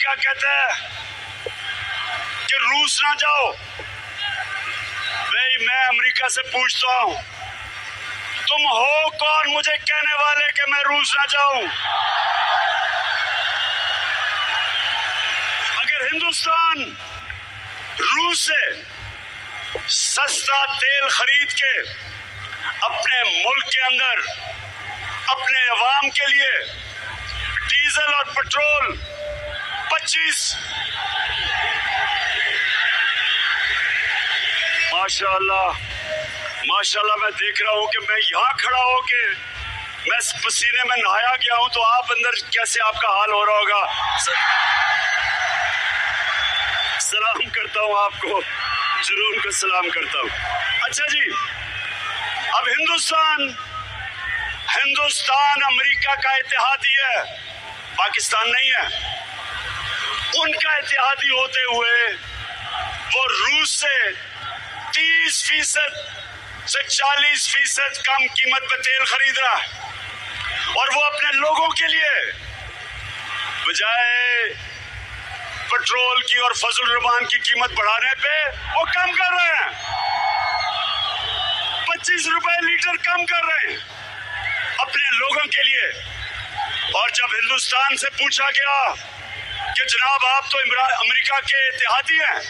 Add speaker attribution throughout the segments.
Speaker 1: America कहता है कि रूस ना जाओ। भाई मैं अमेरिका से पूछता हूं, तुम हो कौन मुझे कहने वाले कि मैं रूस ना जाऊं? अगर हिंदुस्तान रूस से सस्ता तेल खरीद के अपने मुल्क के अंदर अपने अवाम के लिए डीजल और पेट्रोल 25 माशाल्लाह मैं देख रहा हूं कि मैं यहां खड़ा हूं कि मैं पसीने में नहाया गया हूं, तो आप अंदर कैसे आपका हाल हो रहा होगा। सलाम करता हूं आपको, जरूर को सलाम करता हूं। अच्छा जी, अब हिंदुस्तान अमेरिका का इत्तेहादी है, पाकिस्तान नहीं है। उनका इत्तेहादी होते हुए वो रूस से 30% से 40% कम कीमत पे तेल खरीद रहा है, और वो अपने लोगों के लिए बजाय पेट्रोल की और फजल रहमान की कीमत बढ़ाने पे वो कम कर रहे हैं। 25 रुपए लीटर कम कर रहे हैं अपने लोगों के लिए। और जब हिंदुस्तान से पूछा गया कि जनाब आप तो अमेरिका के इत्तेहादी हैं,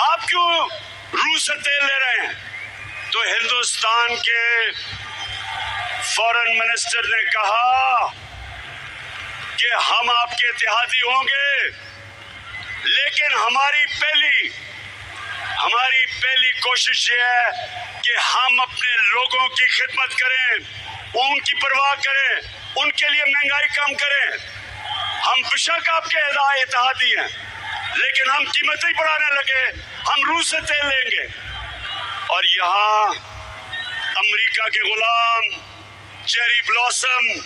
Speaker 1: आप क्यों रूस से तेल ले रहे हैं, तो हिंदुस्तान के फॉरेन मिनिस्टर ने कहा कि हम आपके इत्तेहादी होंगे, लेकिन हमारी पहली कोशिश ये है कि हम अपने लोगों की खिदमत करें, उनकी परवाह करें, उनके लिए महंगाई कम करें। हम बेशक आपके इत्तेहादी हैं, लेकिन हम कीमतें बढ़ाने लगे, हम रूस से तेल लेंगे। और यहाँ अमेरिका के गुलाम चेरी ब्लॉसम,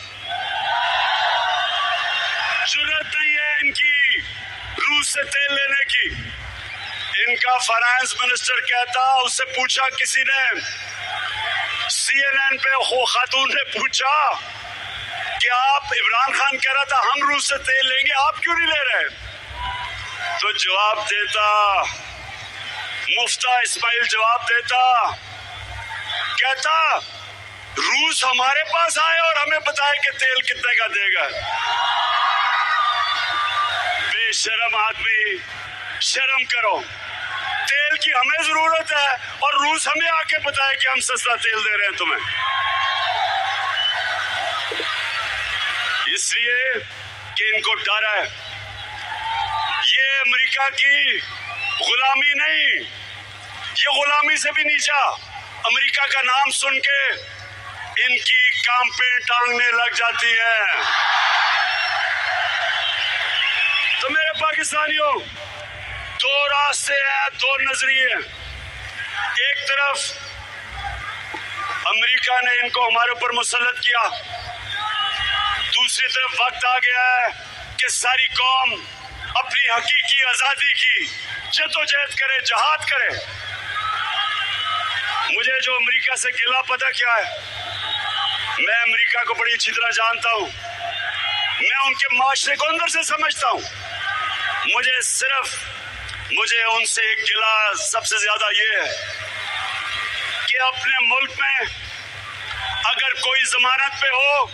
Speaker 1: जरूरत नहीं है इनकी रूस से तेल लेने की। इनका फाइनेंस मिनिस्टर कहता, उससे पूछा किसी ने, CNN पे हो खातून ने पूछा कि आप, इमरान खान कह रहा था हम रूस से तेल लेंगे, आप क्यों नहीं ले रहे? तो जवाब देता, मुफ्ता इस्माइल जवाब देता, कहता रूस हमारे पास आए और हमें बताए कि तेल कितने का देगा। बेशरम आदमी, शर्म करो। तेल की हमें जरूरत है और रूस हमें आके बताए कि हम सस्ता तेल दे रहे हैं तुम्हें। इसलिए कि इनको डर है, ये अमेरिका की गुलामी नहीं, ये गुलामी से भी नीचा। अमेरिका का नाम सुन के इनकी कांपे टांगने लग जाती है। तो मेरे पाकिस्तानियों, दो रास्ते हैं, दो नजरिए। एक तरफ अमेरिका ने इनको हमारे ऊपर मुसल्लत किया, दूसरी तरफ वक्त आ गया है कि सारी कौम अपनी हकीकी आजादी की जद्दोजहद करे, जहाद करे। मुझे जो अमेरिका से गिला पता क्या है, मैं अमेरिका को बड़ी अच्छी तरह जानता हूं, मैं उनके माशरे को अंदर से समझता हूं। मुझे उनसे एक गिला सबसे ज्यादा ये है कि अपने मुल्क में अगर कोई जमानत पे हो,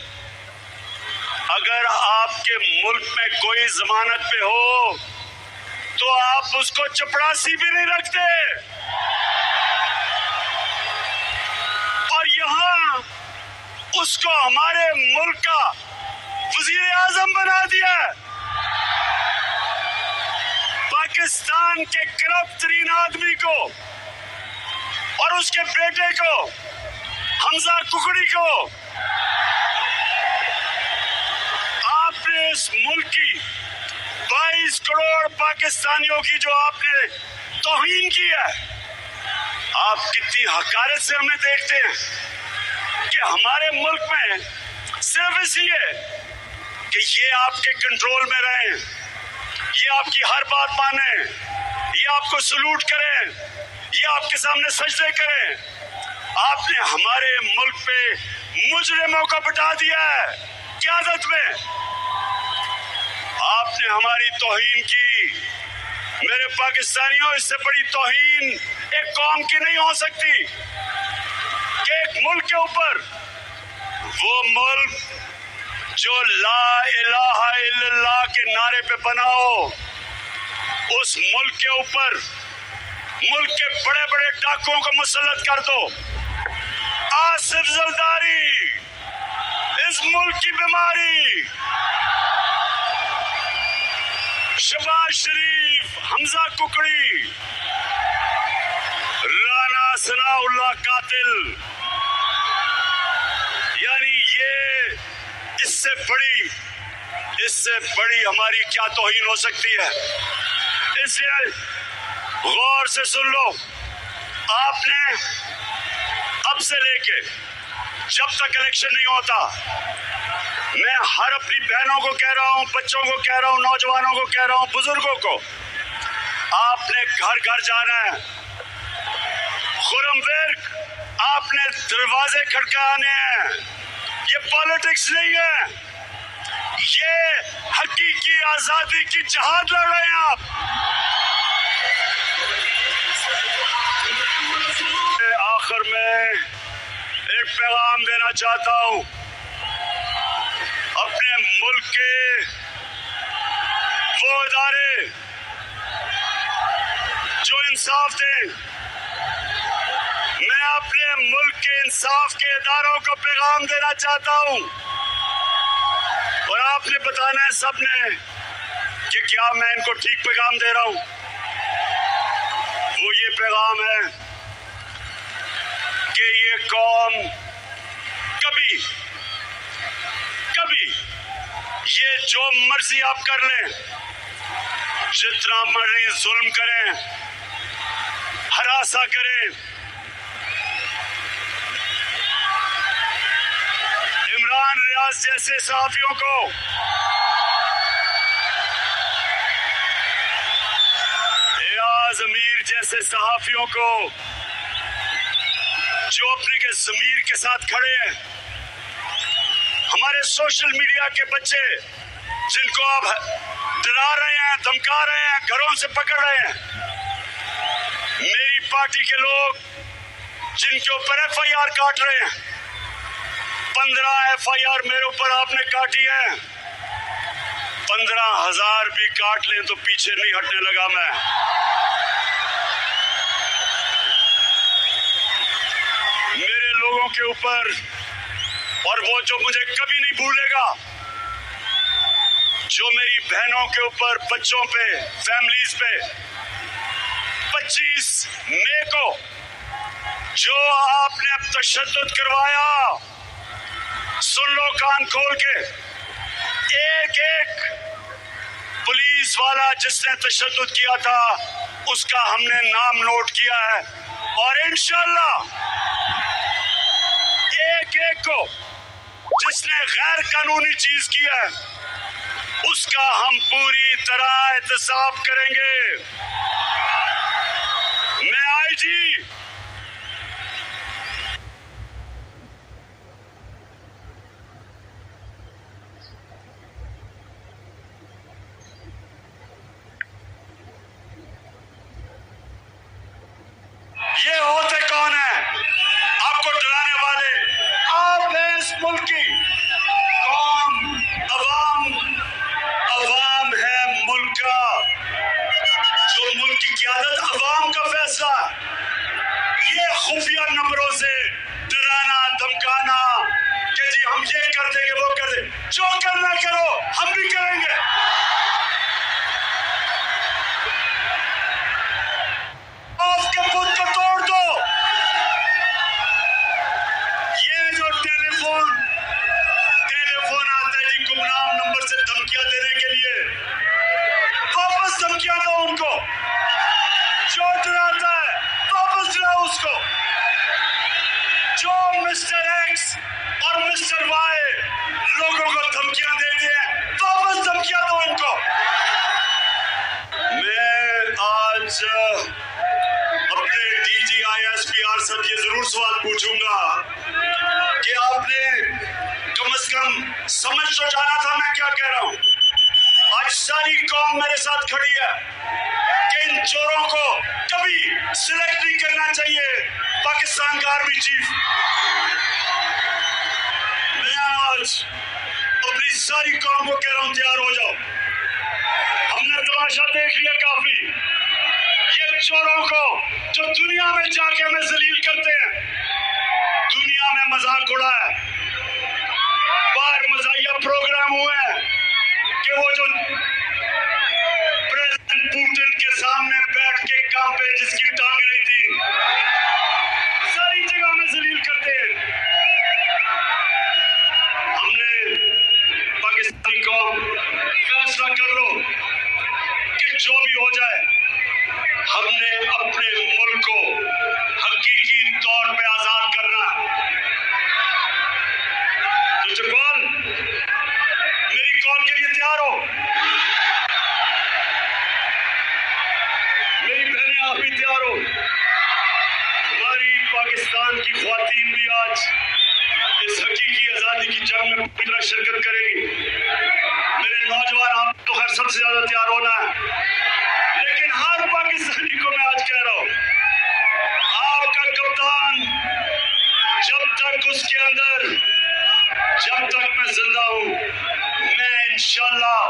Speaker 1: अगर आपके मुल्क में कोई जमानत पे हो, तो आप उसको चपरासी भी नहीं रखते। और यहाँ उसको हमारे मुल्क का वजीर आजम बना दिया। पाकिस्तान के करप्ट तरीन आदमी को और उसके बेटे को, हमजा कुकड़ी को, आपने इस मुल्क की 22 करोड़ पाकिस्तानियों की जो आपने तौहीन की है, आप कितनी हकारत से हमें देखते हैं कि हमारे मुल्क में सिर्फ इसलिए कि ये आपके कंट्रोल में रहें, ये आपकी हर बात माने, ये आपको सलूट करें, ये आपके सामने सजदे करें। आपने हमारे मुल्क पे मुजरिमों को बिठा दिया है क़यादत में। आपने हमारी तौहीन की। मेरे पाकिस्तानियों, इससे बड़ी तौहीन एक कौम की नहीं हो सकती कि एक मुल्क के ऊपर, वो मुल्क जो ला इलाहा इल्लल्लाह के नारे पे बना हो, उस मुल्क के ऊपर मुल्क के बड़े बड़े डाकुओं को मुसल्लत कर दो। आसिफ जरदारी इस मुल्क की बीमारी, शहबाज शरीफ, हमजा कुकड़ी, राना सनाउल्लाह कातिल, यानी ये इससे बड़ी हमारी क्या तौहीन हो सकती है। इसलिए गौर से सुन लो, आपने अब से लेके जब तक इलेक्शन नहीं होता, मैं हर अपनी बहनों को कह रहा हूं, बच्चों को कह रहा हूं, नौजवानों को कह रहा हूं, बुजुर्गों को, आपने घर घर जाना है। खुर्रम विर्क, आपने दरवाजे खटकाने हैं। ये पॉलिटिक्स नहीं है, ये हकीकी आजादी की जहाद लड़ रहे हैं आप। आखिर में एक पैगाम देना चाहता हूं अपने मुल्क के वो इदारे जो इंसाफ दें। मैं अपने मुल्क के इंसाफ के इदारों को पैगाम देना चाहता हूं, और आपने बताना है सबने कि क्या मैं इनको ठीक पैगाम दे रहा हूं। वो ये पैगाम है कि ये कौम कभी ये जो मर्जी आप कर लें, जितना मर्जी जुल्म करें, हरासा करें, इमरान रियाज जैसे सहाफियों को, एयाज अमीर जैसे सहाफियों को, जो अपने के ज़मीर के साथ खड़े हैं, हमारे सोशल मीडिया के बच्चे जिनको आप डरा रहे हैं, धमका रहे हैं, घरों से पकड़ रहे हैं, मेरी पार्टी के लोग जिनके ऊपर FIR काट रहे हैं, 15 FIR मेरे ऊपर आपने काटी है, 15,000 भी काट लें तो पीछे नहीं हटने लगा मैं। मेरे लोगों के ऊपर, और वो जो मुझे कभी नहीं भूलेगा, जो मेरी बहनों के ऊपर, बच्चों पे, फैमिलीज पे 25 मई को जो आपने अब तशद्दुद करवाया, सुन लो कान खोल के, एक एक पुलिस वाला जिसने तशद्दुद किया था उसका हमने नाम नोट किया है, और इंशाअल्लाह एक एक को जिसने गैर कानूनी चीज की है उसका हम पूरी तरह एहतसाब करेंगे। मैं IG ये होते कौन है आपको डराने वाले? आप हैं इस मुल्क की कौम, अवाम है मुल्क का, जो मुल्क की क़यादत अवाम का फैसला। ये खुफिया नंबरों से डराना, धमकाना कि जी हम ये कर देंगे, वो कर देंगे, जो करना करो, हम भी करेंगे। आपके बुत को तोड़ दो। ये जो टेलीफोन आता है जी गुमनाम नंबर से धमकियां देने के लिए, वापस धमकियां दो उनको। जो डराता है वापस डराओ उसको। जो मिस्टर X और मिस्टर Y लोगों को धमकियां देते हैं, वापस धमकियां दो इनको। मैं आज अपने DG ISPR सब ये जरूर सवाल पूछूंगा कि आपने कम से कम समझ तो जाना था मैं क्या कह रहा हूं। आज सारी कौम मेरे साथ खड़ी है कि इन चोरों को कभी सिलेक्ट नहीं करना चाहिए पाकिस्तान का आर्मी चीफ। मैं आज अपनी सारी कौम को कह रहा हूं, तैयार हो जाओ। हमने तमाशा देख लिया काफी। ये चोरों को जो दुनिया में जाके हमें जलील करते हैं, दुनिया में मजाक उड़ा है, बाहर मजाहिया प्रोग्राम हुए हैं कि वो जो प्रेसिडेंट पुतिन के सामने बैठ के कांपे जिसकी टांग नहीं थी, सारी जगह में जलील करते हैं। हमने पाकिस्तानी कौम फैसला कर लो कि जो भी हो जाए, हमने अपने मुल्क को हकीकी तौर पे आजाद करना है। तो जकवाल, मेरी कॉल के लिए तैयार हो? मेरी बहनें, आप भी तैयार हो? हमारी पाकिस्तान की ख्वातीन भी आज इस हकीकी आजादी की जंग में पूरी तरह शिरकत करेगी। मेरे नौजवान, आप तो खैर सबसे ज्यादा तैयार होना है, लेकिन हर पाकिस्तानी को मैं आज कह रहा हूं, आपका कप्तान जब तक उसके अंदर, जब तक मैं जिंदा हूं, मैं इंशाल्लाह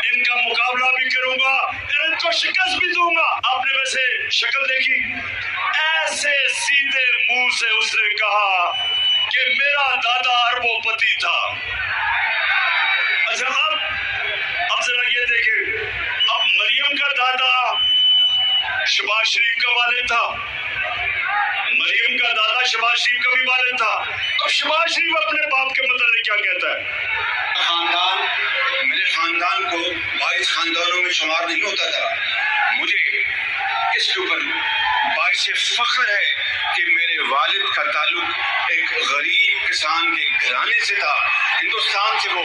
Speaker 1: इनका मुकाबला भी करूंगा और इनको शिकस्त भी दूंगा। आपने वैसे शक्ल देखी, ऐसे सीधे मुंह से उसने कहा कि मेरा दादा अरबोपति था। अच्छा, अब जरा ये देखें, अब मरियम का दादा शहबाज शरीफ का वालिद था, मरियम का दादा शहबाज शरीफ का भी वालिद था। अब शहबाज शरीफ अपने बाप के मतलब क्या कहता है?
Speaker 2: खानदान, मेरे खानदान को 22 खानदानों में शुमार नहीं होता था। मुझे इसके ऊपर बाइसे फख्र है कि मेरे वालिद का ताल्लुक एक गरीब किसान के घराने से था। हिंदुस्तान से वो